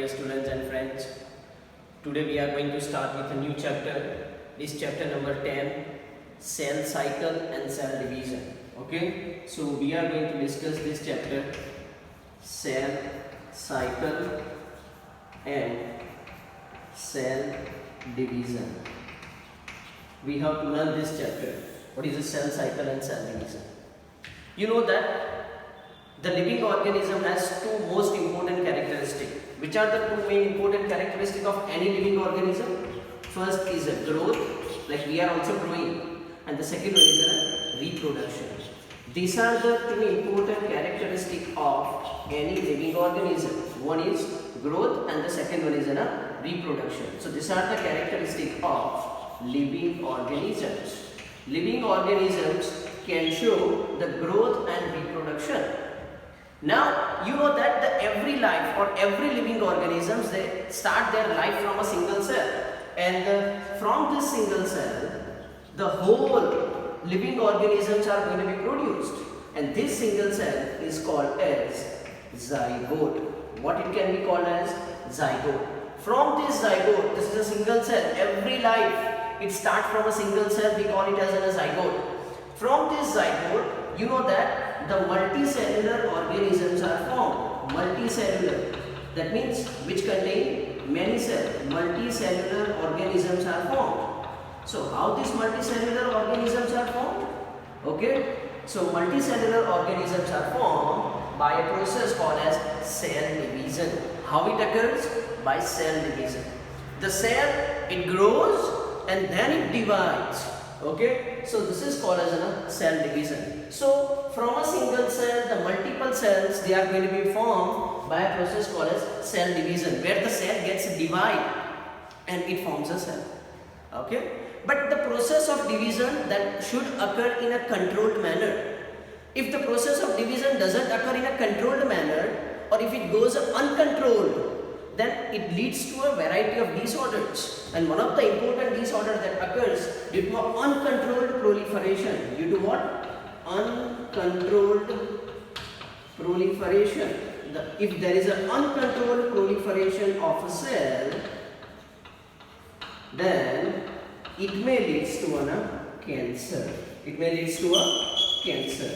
dear students and friends. Today we are going to start with a new chapter. This chapter number 10, cell cycle and cell division. Okay, so we are going to discuss this chapter, cell cycle and cell division. We have to learn this chapter. What is a cell cycle and cell division? You know that the living organism has two most important characteristics. Which are the two main important characteristics of any living organism? First is a growth, like we are also growing, and the second one is a reproduction. These are the two important characteristics of any living organism. One is growth and the second one is a reproduction. So these are the characteristics of living organisms. Living organisms can show the growth and reproduction. Now you know that every life or every living organisms, they start their life from a single cell, and from this single cell the whole living organisms are going to be produced, and this single cell is called as zygote. What it can be called as zygote. From this zygote, this is a single cell, every life it starts from a single cell, we call it as a zygote. From this zygote, you know that the multicellular organisms are formed. Multicellular, that means which contain many cells. Multicellular organisms are formed. So how these multicellular organisms are formed? Okay, so multicellular organisms are formed by a process called as cell division. How it occurs? By cell division. The cell, it grows and then it divides. Okay, so this is called as a cell division. So from a single cell, the multiple cells, they are going to be formed by a process called as cell division, where the cell gets divided and it forms a cell. Okay, but the process of division, that should occur in a controlled manner. If the process of division doesn't occur in a controlled manner, or if it goes uncontrolled, then it leads to a variety of disorders. And one of the important disorders that occurs due to uncontrolled proliferation. Due to what? Uncontrolled proliferation. If there is an uncontrolled proliferation of a cell, then it may lead to a cancer. It may lead to a cancer.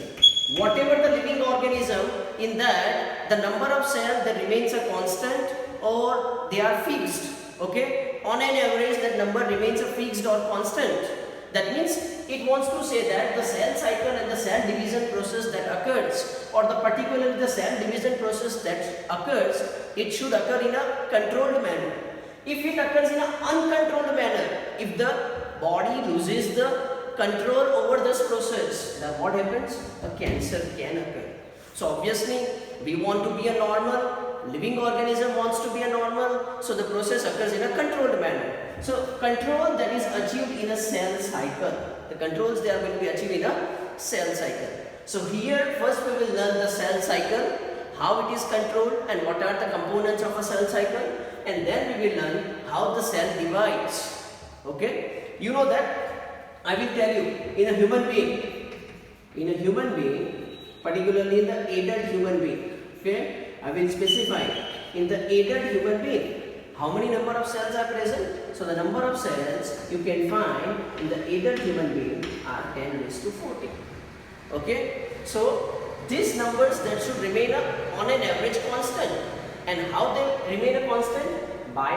Whatever the living organism, in that the number of cells that remains a constant or they are fixed. Okay, on an average that number remains a fixed or constant. That means it wants to say that the cell cycle and the cell division process that occurs, or particularly the cell division process that occurs, it should occur in a controlled manner. If it occurs in an uncontrolled manner, if the body loses the control over this process, then what happens? A cancer can occur. So obviously we want to be a normal, living organism wants to be a normal, so the process occurs in a controlled manner. So control that is achieved in a cell cycle. The controls, they are going to be achieved in a cell cycle. So here first we will learn the cell cycle, how it is controlled and what are the components of a cell cycle, and then we will learn how the cell divides. Okay, you know that I will tell you, in a human being, particularly in the adult human being, okay, I will specify in the adult human being how many number of cells are present. So the number of cells you can find in the adult human being are 10 raised to 14. Okay, so these numbers that should remain on an average constant. And how they remain a constant? By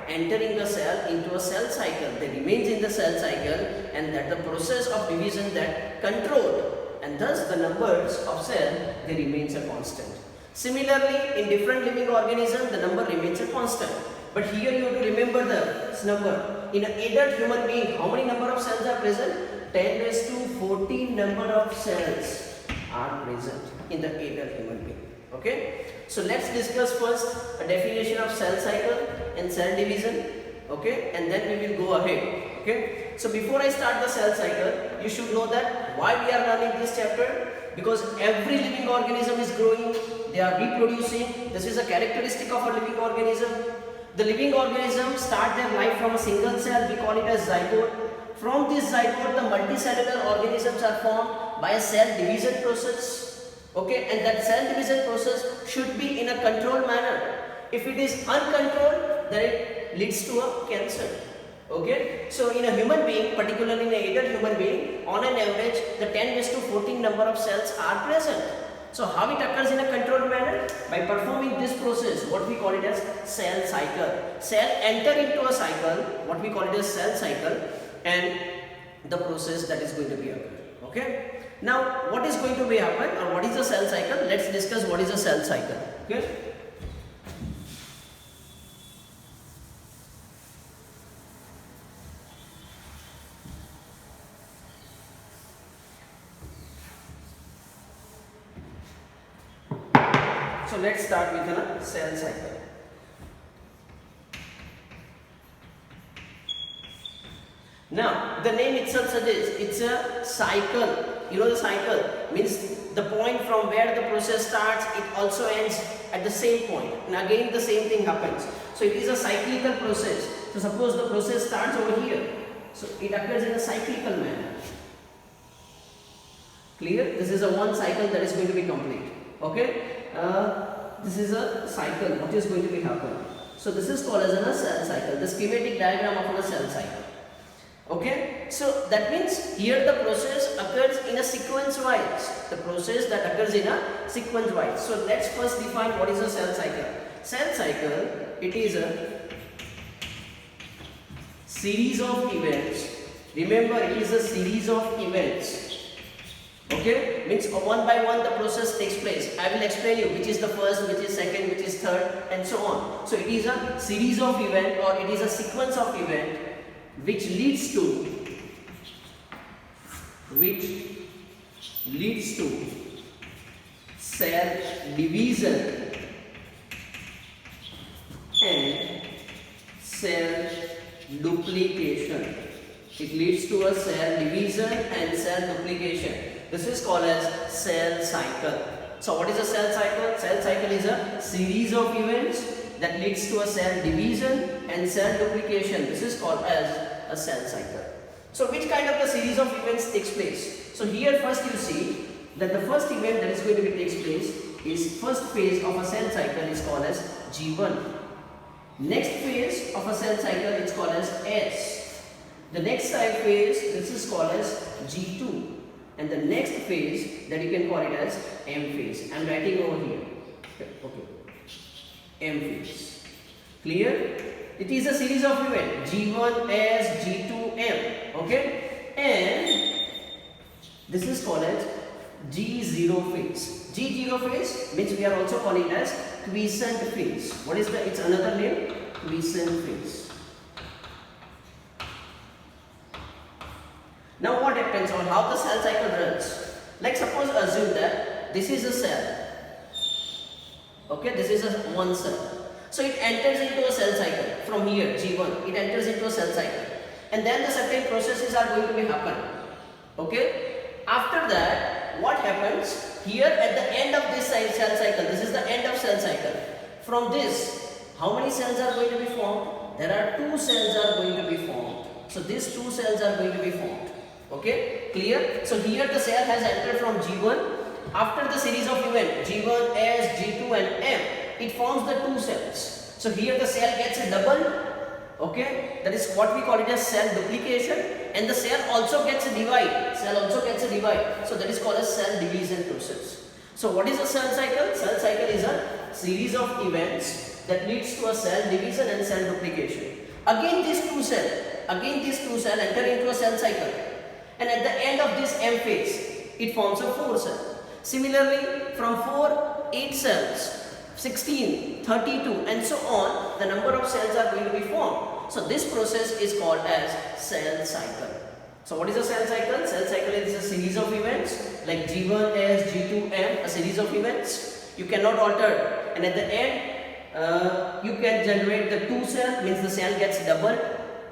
entering the cell into a cell cycle. They remains in the cell cycle, and that the process of division that controlled, and thus the numbers of cell, they remains a constant. Similarly, in different living organisms, the number remains a constant. But here you have to remember this number. In an adult human being, how many number of cells are present? 10 raised to 14 number of cells are present in the adult human being. Okay? So let's discuss first a definition of cell cycle and cell division. Okay? And then we will go ahead. Okay? So before I start the cell cycle, you should know that why we are learning this chapter. Because every living organism is growing, they are reproducing. This is a characteristic of a living organism. The living organisms start their life from a single cell, we call it as zygote. From this zygote, the multicellular organisms are formed by a cell division process. Okay, and that cell division process should be in a controlled manner. If it is uncontrolled, then it leads to a cancer. Okay, so in a human being, particularly in an adult human being, on an average, the 10:14 number of cells are present. So how it occurs in a controlled manner? By performing this process, what we call it as cell cycle. Cell enter into a cycle, what we call it as cell cycle, and the process that is going to be occur. Okay. Now, what is going to be happen, or what is the cell cycle? Let's discuss what is a cell cycle. Okay. So let's start with a cell cycle. Now, the name itself suggests it's a cycle. You know the cycle means the point from where the process starts, it also ends at the same point. And again the same thing happens. So it is a cyclical process. So suppose the process starts over here. So it occurs in a cyclical manner. Clear? This is a one cycle that is going to be complete. Okay? This is a cycle what is going to be happen. So this is called as a cell cycle, the schematic diagram of a cell cycle. Okay, so that means here the process occurs in a sequence wise. The process that occurs in a sequence wise. So let's first define what is a cell cycle. Cell cycle, it is a series of events. Remember, it is a series of events. Okay, means one by one the process takes place. I will explain you which is the first, which is second, which is third, and so on. So it is a series of event, or it is a sequence of event which leads to cell division and cell duplication. It leads to a cell division and cell duplication. This is called as cell cycle. So what is a cell cycle? Cell cycle is a series of events that leads to a cell division and cell duplication. This is called as a cell cycle. So which kind of the series of events takes place? So here first you see that the first event that is going to be takes place is first phase of a cell cycle is called as G1. Next phase of a cell cycle is called as S. The next phase, this is called as G2. And the next phase that you can call it as M phase. I am writing over here. Okay. M phase. Clear? It is a series of events G1, S, G2, M. Okay? And this is called as G0 phase. G0 phase means we are also calling it as quiescent phase. What is its another name? Quiescent phase. Now what happens, or how the cell cycle runs? Like suppose assume that this is a cell. Okay, this is a one cell. So it enters into a cell cycle from here, G1. It enters into a cell cycle. And then the certain processes are going to be happen. Okay. After that, what happens? Here at the end of this cell cycle, this is the end of cell cycle. From this, how many cells are going to be formed? There are two cells are going to be formed. So these two cells are going to be formed. Okay, clear? So here the cell has entered from G1. After the series of events G1, S, G2 and M, it forms the two cells. So here the cell gets a double. Okay, that is what we call it as cell duplication, and the cell also gets a divide. So that is called a cell division process. So what is a cell cycle? Cell cycle is a series of events that leads to a cell division and cell duplication. Again these two cells enter into a cell cycle. And at the end of this M phase, it forms a 4 cell. Similarly, from 4, 8 cells, 16, 32 and so on, the number of cells are going to be formed. So this process is called as cell cycle. So what is a cell cycle? Cell cycle is a series of events like G1, S, G2, M, a series of events. You cannot alter, and at the end, you can generate the 2 cell, means the cell gets doubled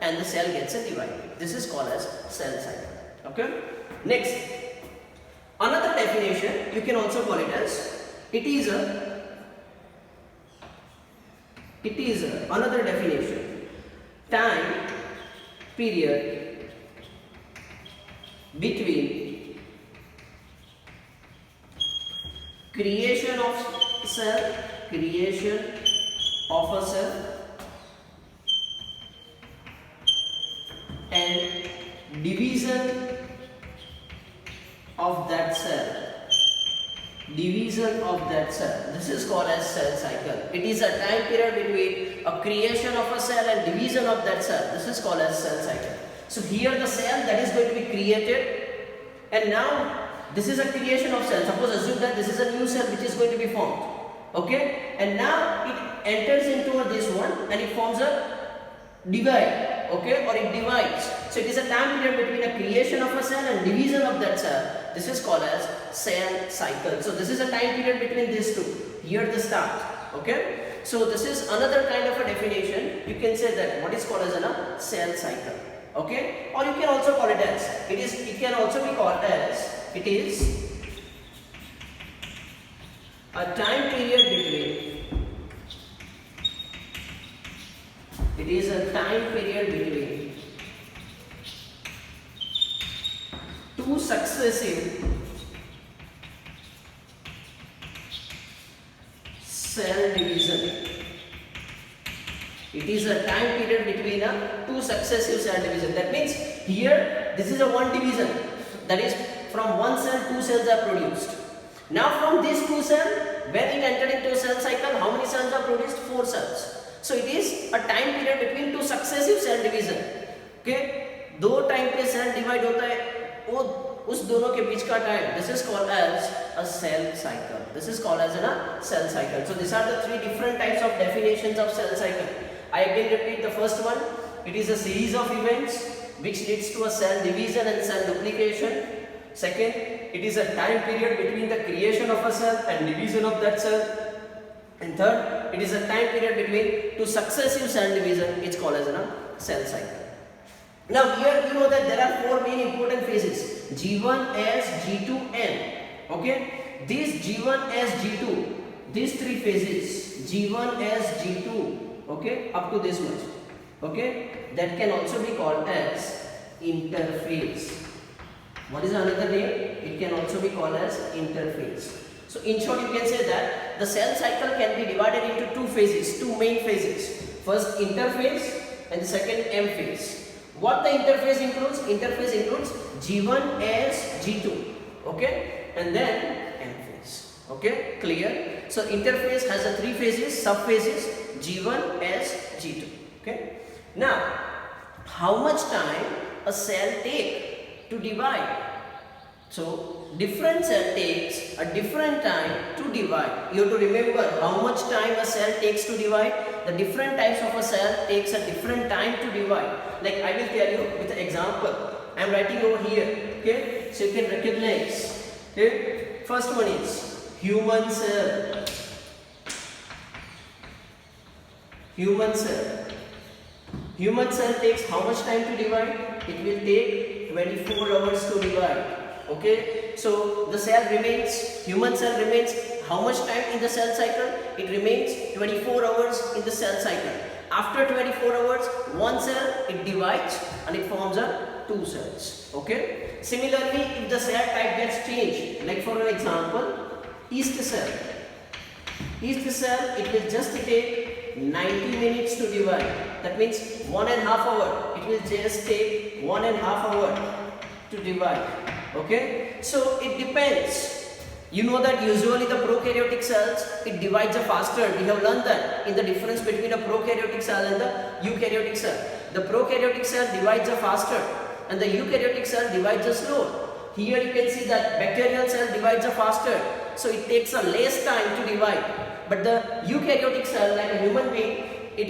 and the cell gets a divided. This is called as cell cycle. Okay. Next, another definition you can also call it as another definition, time period between creation of cell of a cell and division of that cell. Division of that cell. This is called as cell cycle. It is a time period between a creation of a cell and division of that cell. This is called as cell cycle. So here the cell that is going to be created, and now this is a creation of cell. Suppose assume that this is a new cell which is going to be formed. Okay, and now it enters into this one and it forms a divide. Okay, or it divides. So it is a time period between a creation of a cell and division of that cell. This is called as cell cycle. So this is a time period between these two. Here the start. Okay, so this is another kind of a definition. You can say that what is called as a cell cycle. Okay, or you can also call it as it can also be called as it is a time period between two successive cell division. It is a time period between two successive cell division. That means here this is a one division. That is from one cell two cells are produced. Now from these two cells, when it entered into a cell cycle, how many cells are produced? 4 cells. So it is a time period between two successive cell division. Okay, दो time पे cell divide होता है, वो उस दोनों के बीच का time, this is called as a cell cycle. This is called as a cell cycle. So these are the 3 different types of definitions of cell cycle. I again repeat the first one. It is a series of events which leads to a cell division and cell duplication. Second, it is a time period between the creation of a cell and division of that cell. And third, it is a time period between two successive cell division. It's called as a cell cycle. Now here you know that there are 4 main important phases: G1, S, G2, N. Okay, these G1, S, G2, these 3 phases, G1, S, G2. Okay, up to this much. Okay, that can also be called as interphase. What is another name? It can also be called as interphase. So in short, you can say that the cell cycle can be divided into 2 phases, 2 main phases. First interphase and the second M phase. What the interphase includes? Interphase includes G1, S, G2. Okay, and then M phase. Okay, clear? So interphase has a 3 phases, sub phases: G1, S, G2. Okay. Now, how much time a cell take to divide? So different cell takes a different time to divide. You have to remember how much time a cell takes to divide. The different types of a cell takes a different time to divide. Like I will tell you with an example. I am writing over here. Okay, so you can recognize. Okay, first one is human cell. Human cell. Human cell takes how much time to divide? It will take 24 hours to divide. Okay, so the cell remains, human cell remains how much time in the cell cycle? It remains 24 hours in the cell cycle. After 24 hours, one cell it divides and it forms a 2 cells. Okay. Similarly, if the cell type gets changed, like for an example, yeast cell. Yeast cell, it will just take 90 minutes to divide. That means 1.5 hours. It will just take 1.5 hours to divide. Okay, so it depends. You know that usually the prokaryotic cells it divides faster. We have learned that in the difference between a prokaryotic cell and the eukaryotic cell. The prokaryotic cell divides faster and the eukaryotic cell divides slower. Here you can see that bacterial cell divides faster, so it takes a less time to divide. But the eukaryotic cell, like a human being, it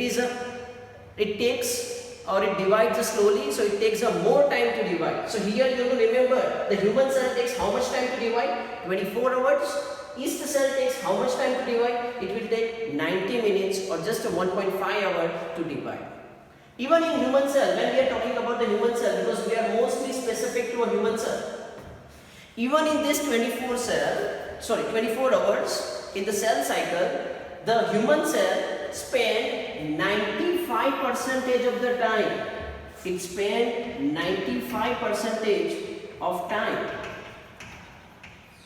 takes or it divides slowly, so it takes more time to divide. So here you have to remember the human cell takes how much time to divide? 24 hours. Yeast cell takes how much time to divide? It will take 90 minutes or just 1.5 hours to divide. Even in human cell, when we are talking about the human cell, because we are mostly specific to a human cell, even in this 24 hours in the cell cycle, the human cell spend 95% of the time. It spend 95% of time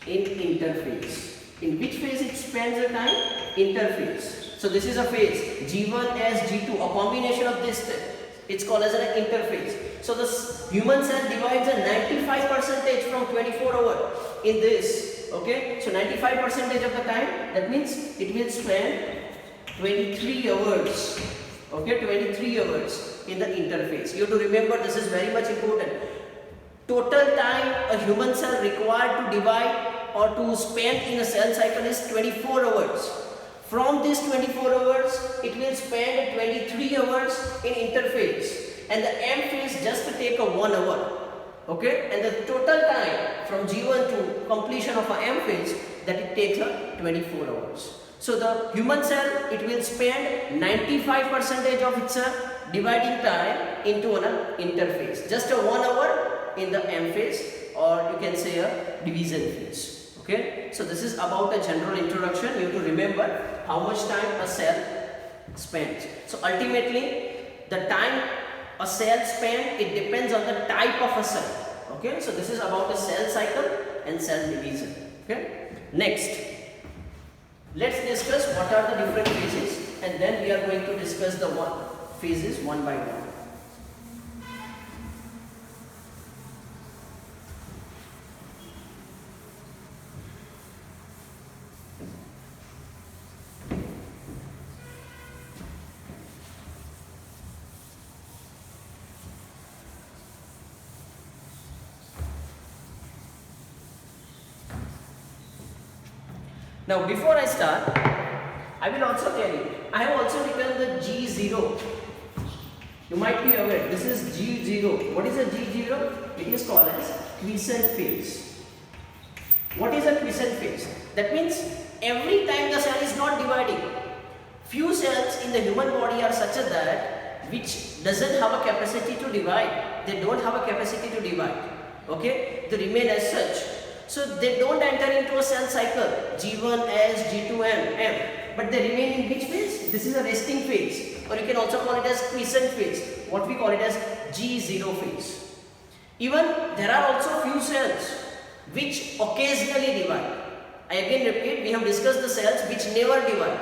in interphase. In which phase it spends the time? Interphase. So this is a phase G1S, G2, a combination of this. It's called as an interphase. So the human cell divides a 95% from 24 hours in this. Okay, so 95% of the time, that means it will spend 23 hours. Okay, 23 hours in the interphase. You have to remember, this is very much important. Total time a human cell required to divide or to spend in a cell cycle is 24 hours. From this 24 hours, it will spend 23 hours in interphase, and the M phase just to take a 1 hour. Okay, and the total time from G1 to completion of a M phase, that it takes 24 hours. So the human cell, it will spend 95% of its dividing time into an interphase, just a 1 hour in the M phase, or you can say a division phase. Okay, so this is about a general introduction. You have to remember how much time a cell spends. So ultimately, the time a cell spends, it depends on the type of a cell. Okay, so this is about a cell cycle and cell division. Okay, next, let's discuss what are the different phases, and then we are going to discuss the phases one by one. Now before I start, I will also tell you, I have also written the G0. You might be aware, this is G0. What is a G0? It is called as quiescent phase. What is a quiescent phase? That means every time the cell is not dividing. Few cells in the human body are such that which doesn't have a capacity to divide. They don't have a capacity to divide. Okay, they remain as such. So they don't enter into a cell cycle G1S, G2M, M, but they remain in which phase? This is a resting phase, or you can also call it as quiescent phase. What we call it as G0 phase. Even there are also few cells which occasionally divide. I again repeat, we have discussed the cells which never divide.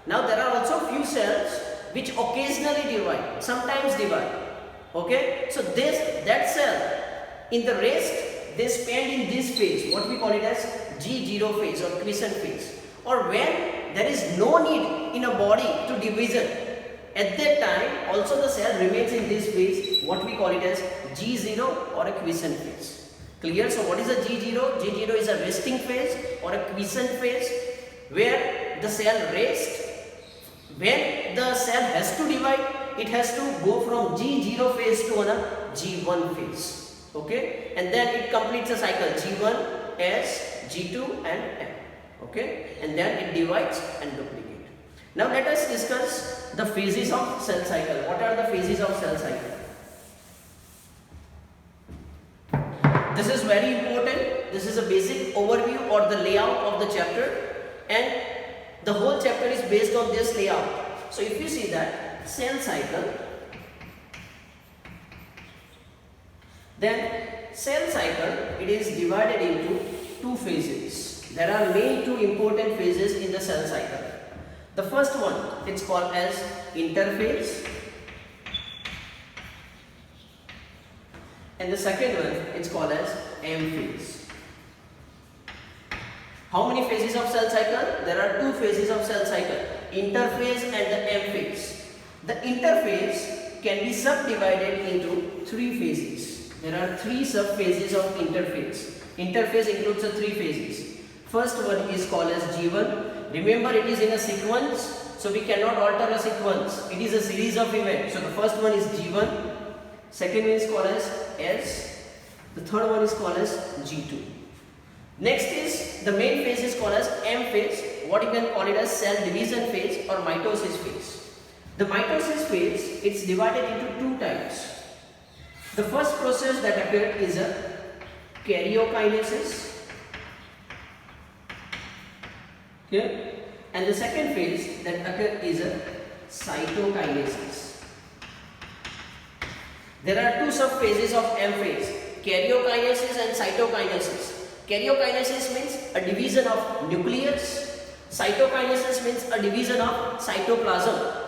Now there are also few cells which occasionally divide, sometimes divide. Okay, so that cell in the rest, they spend in this phase, what we call it as G0 phase or quiescent phase, or when there is no need in a body to division. At that time, also the cell remains in this phase, what we call it as G0 or a quiescent phase. Clear? So what is a G0? G0 is a resting phase or a quiescent phase where the cell rests. When the cell has to divide, it has to go from G0 phase to a G1 phase. Okay, and then it completes a cycle G1, S, G2 and M. Okay, and then it divides and duplicates. Now let us discuss the phases of cell cycle. What are the phases of cell cycle? This is very important. This is a basic overview or the layout of the chapter, and the whole chapter is based on this layout. So if you see that cell cycle, then cell cycle, it is divided into two phases. There are main two important phases in the cell cycle. The first one, it's called as interphase, and the second one, it's called as M phase. How many phases of cell cycle? There are two phases of cell cycle, interphase and the M phase. The interphase can be subdivided into three phases. There are three subphases of interphase. Interphase includes the three phases. First one is called as G1. Remember, it is in a sequence, so we cannot alter a sequence. It is a series of events. So the first one is G1. Second one is called as S. The third one is called as G2. Next is the main phase is called as M phase. What you can call it as cell division phase or mitosis phase. The mitosis phase, it's divided into two types. The first process that occurred is a karyokinesis. Okay, and the second phase that occurred is a cytokinesis. There are two subphases of M phase, karyokinesis and cytokinesis. Karyokinesis means a division of nucleus, Cytokinesis means a division of cytoplasm.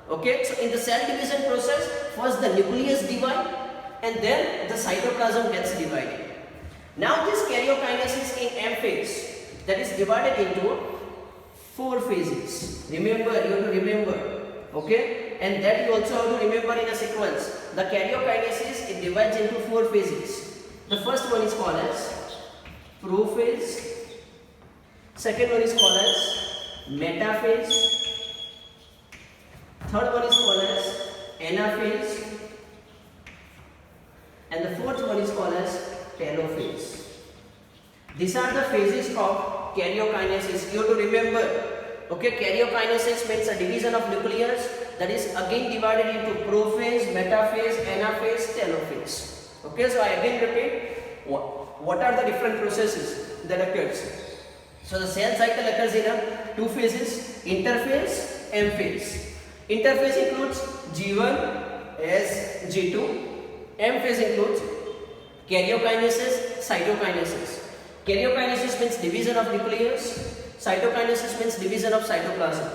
Okay, so in the cell division process, first the nucleus divide and then the cytoplasm gets divided. Now this karyokinesis in M phase, that is divided into 4 phases. Remember, you have to remember. Okay, and that you also have to remember in a sequence. The karyokinesis, it divides into 4 phases. The first one is called as prophase. Second one is called as metaphase. Third one is called as anaphase, and the fourth one is called as telophase. These are the phases of karyokinesis. You have to remember. Okay, karyokinesis means a division of nucleus, that is again divided into prophase, metaphase, anaphase, telophase. Okay, so I again repeat, what are the different processes that occurs? So the cell cycle occurs in 2 phases, interphase, M phase. Interphase includes G1 as G2. M phase includes karyokinesis, cytokinesis. Karyokinesis means division of nucleus. Cytokinesis means division of cytoplasm.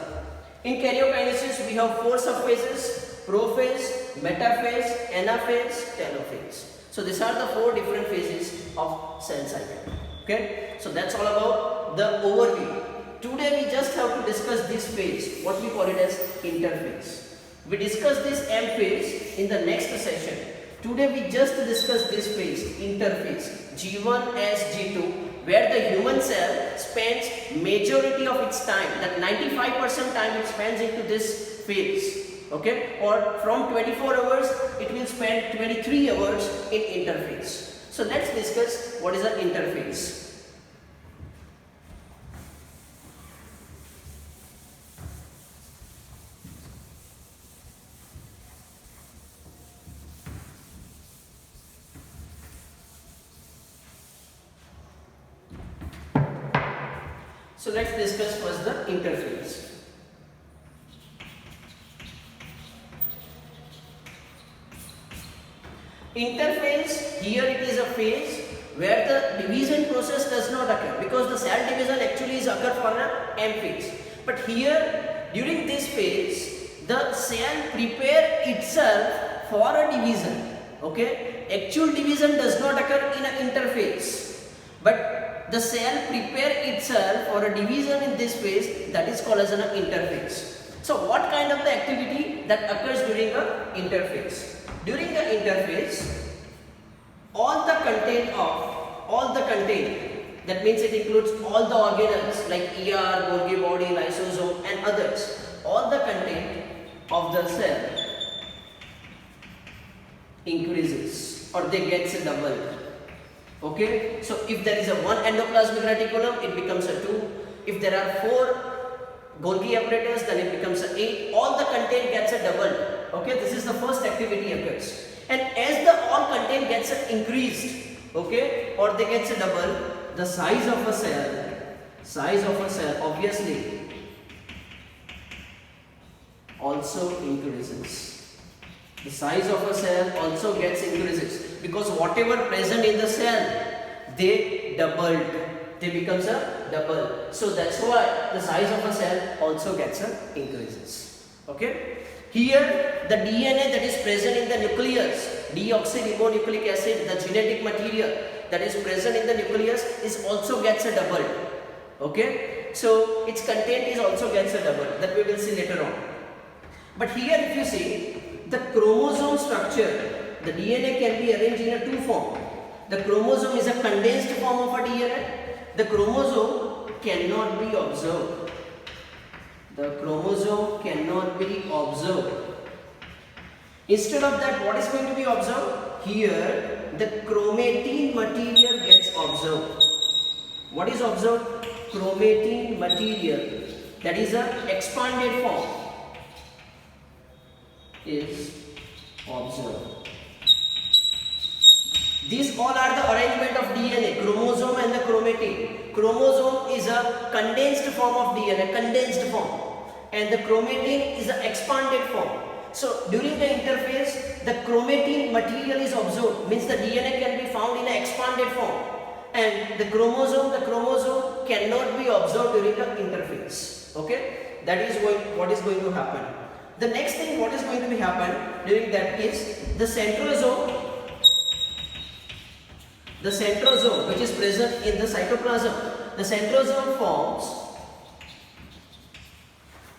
In karyokinesis, we have 4 subphases: prophase, metaphase, anaphase, telophase. So these are the 4 different phases of cell cycle. Okay, so that's all about the overview. Today we just have to discuss this phase, what we call it as interphase. We discuss this M phase in the next session. Today we just discuss this phase, interphase, G1 as G2, where the human cell spends majority of its time, that 95% time it spends into this phase. Okay, or from 24 hours it will spend 23 hours in interphase. So let's discuss what is an interphase. So let's discuss first the interphase. Interphase, here it is a phase where the division process does not occur, because the cell division actually is occur for an M phase. But here during this phase the cell prepare itself for a division. Okay, actual division does not occur in an interphase, but the cell prepare itself for a division in this phase, that is called as an interphase. So what kind of the activity that occurs during the interphase? During the interphase, all the content, that means it includes all the organelles like ER, Golgi body, lysosome and others, all the content of the cell increases or they gets doubled. Okay, so if there is a 1 endoplasmic reticulum, it becomes a 2. If there are 4 Golgi apparatus, then it becomes a 8. All the content gets a double. Okay, this is the first activity occurs. And as the all content gets increased, okay, or they gets a double, the size of a cell obviously also increases. The size of a cell also gets increases, because whatever present in the cell, they doubled, they becomes a double. So that's why the size of a cell also gets increases. Okay, here the DNA that is present in the nucleus, deoxyribonucleic acid, the genetic material that is present in the nucleus is also gets a double. Okay, so its content is also gets a double, that we will see later on. But here if you see the chromosome structure, the DNA can be arranged in a 2 form. The chromosome is a condensed form of a DNA. The chromosome cannot be observed. The chromosome cannot be observed. Instead of that, what is going to be observed? Here, the chromatin material gets observed. What is observed? Chromatin material, that is a expanded form, is observed. These all are the arrangement of DNA, chromosome and the chromatin. Chromosome is a condensed form of DNA, condensed form, and the chromatin is an expanded form. So during the interphase, the chromatin material is observed, means the DNA can be found in an expanded form, and the chromosome cannot be observed during the interphase. Okay, that is what is going to happen. The next thing what is going to be happen during that is the centrosome which is present in the cytoplasm. The centrosome forms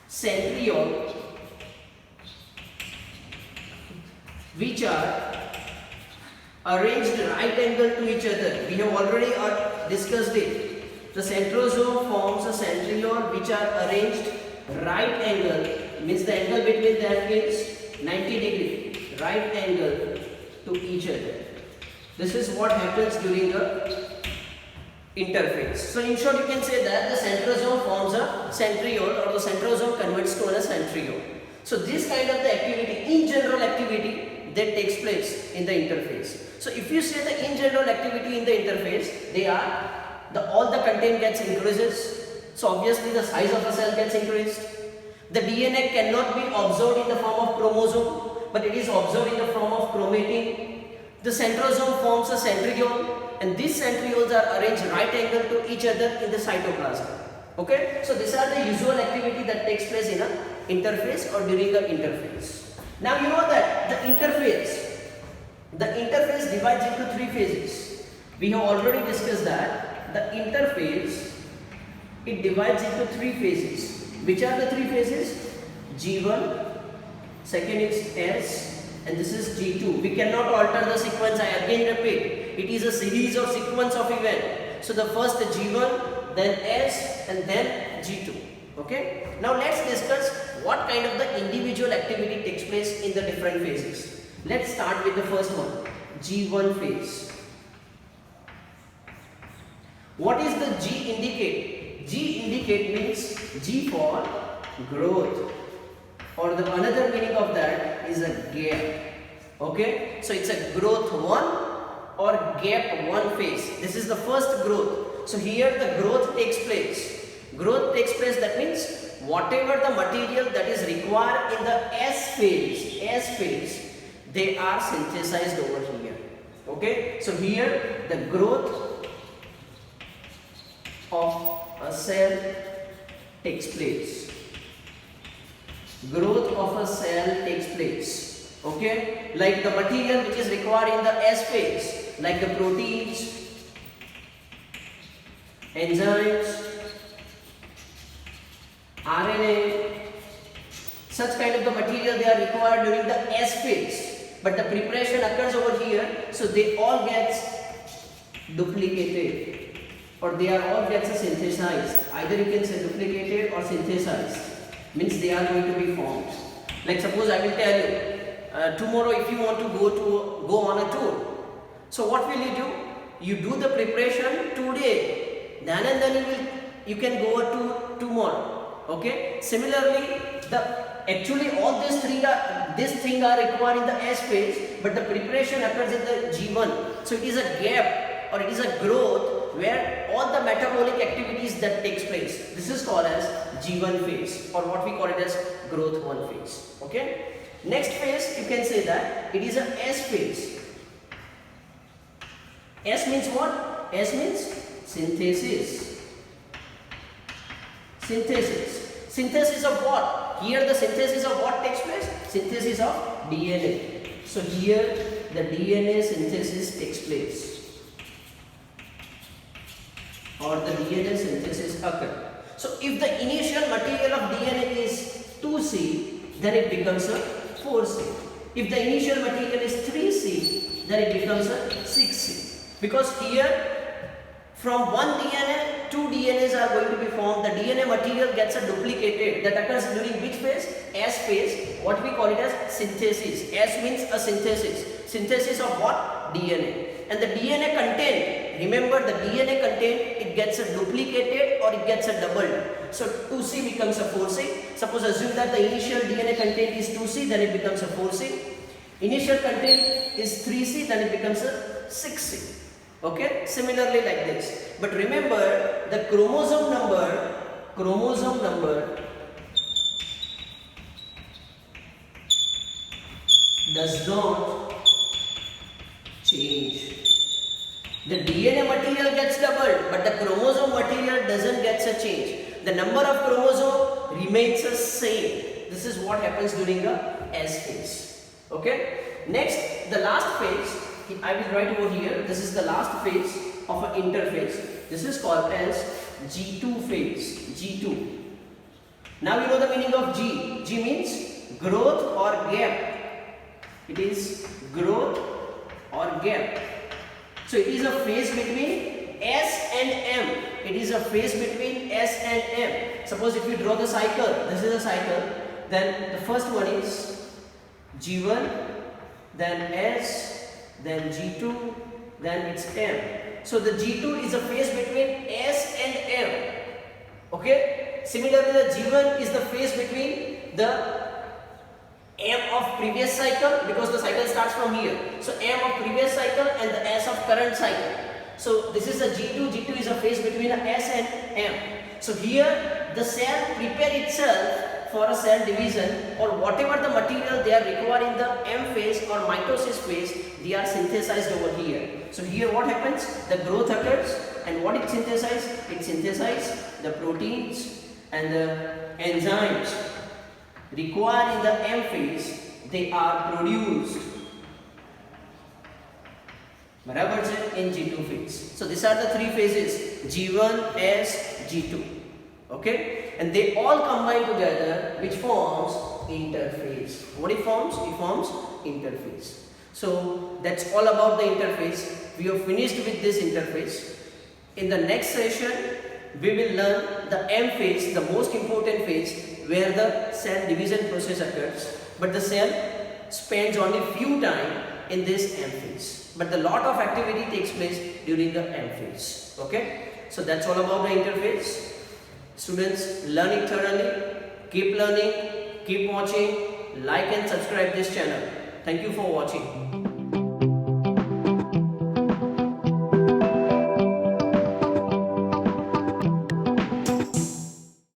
centriole which are arranged right angle to each other. We have already discussed it. The centrosome forms a centriole which are arranged right angle, means the angle between them is 90 degree, right angle to each other. This is what happens during the interphase. So in short you can say that the centrosome forms a centriole, or the centrosome converts to a centriole. So this kind of the activity, in general activity, that takes place in the interphase. So if you say the in general activity in the interphase, they are all the content gets increases. So obviously the size of the cell gets increased. The DNA cannot be observed in the form of chromosome, but it is observed in the form of chromatin. The centrosome forms a centriole, and these centrioles are arranged right angle to each other in the cytoplasm. Okay, so these are the usual activity that takes place in an interphase or during the interphase. Now you know that the interphase divides into three phases. We have already discussed that the interphase, it divides into three phases. Which are the three phases? G1, second is S, and this is G2. We cannot alter the sequence. I again repeat, it is a series or sequence of events. So the first G1, then S, and then G2. Okay. Now let's discuss what kind of the individual activity takes place in the different phases. Let's start with the first one, G1 phase. What is the G indicate? G indicate means G for growth, or the another meaning of that is a gap. Okay, so it's a growth 1 or gap 1 phase. This is the first growth. So here the growth takes place. Growth takes place, that means whatever the material that is required in the S phase, they are synthesized over here. Okay, so here the growth of a cell takes place. Growth of a cell takes place. Okay, like the material which is required in the S phase, like the proteins, enzymes, RNA, such kind of the material they are required during the S phase, but the preparation occurs over here, so they all get duplicated, or they are all gets synthesized. Either you can say duplicated or synthesized, means they are going to be formed. Like suppose I will tell you tomorrow if you want to go on a tour, so what will you do? You do the preparation today, then and then you can go to tomorrow. Okay, similarly actually all these things are required in the S phase, but the preparation occurs in the G1. So it is a gap, or it is a growth where all the metabolic activities that takes place. This is called as G1 phase, or what we call it as growth 1 phase. Okay, next phase you can say that it is a S phase. S means what? S means synthesis. Synthesis of what? Here the synthesis of what takes place? Synthesis of DNA. So here the DNA synthesis takes place, or the DNA synthesis occurs. So if the initial material of DNA is 2C, then it becomes a 4C. If the initial material is 3C, then it becomes a 6C. Because here from one DNA, 2 DNAs are going to be formed. The DNA material gets a duplicated. That occurs during which phase? S phase. What we call it as synthesis. S means a synthesis. Synthesis of what? DNA. And the DNA content, remember the DNA content, it gets a duplicated or it gets a doubled. So 2C becomes a 4C. Suppose assume that the initial DNA content is 2C, then it becomes a 4C. Initial content is 3C, then it becomes a 6C. Okay, similarly like this. But remember the chromosome number does not change. The DNA material gets doubled, but the chromosome material doesn't get a change. The number of chromosome remains the same. This is what happens during the S phase. Okay. Next, the last phase, I will write over here. This is the last phase of an interphase. This is called as G2 phase. G2. Now you know the meaning of G. G means growth or gap. It is growth or gap. So it is a phase between S and M. It is a phase between S and M. Suppose if you draw the cycle, this is a cycle, then the first one is G1, then S, then G2, then it's M. So the G2 is a phase between S and M. Okay? Similarly, the G1 is the phase between the M of previous cycle, because the cycle starts from here. So M of previous cycle and the S of current cycle. So this is a G2. G2 is a phase between the S and M. So here the cell prepare itself for a cell division, or whatever the material they are requiring in the M phase or mitosis phase, they are synthesized over here. So here what happens? The growth occurs, and what it synthesizes? It synthesizes the proteins and the enzymes required in the M phase. They are produced in G2 phase. So these are the three phases: G1, S, G2. Okay, and they all combine together, which forms interphase. What it forms? It forms interphase. So that's all about the interphase. We have finished with this interphase. In the next session, we will learn the M phase, the most important phase, where the cell division process occurs. But the cell spends only few time in this M phase. But the lot of activity takes place during the M phase. Okay? So that's all about the interphase. Students, learn it thoroughly. Keep learning, keep watching, like and subscribe this channel. Thank you for watching.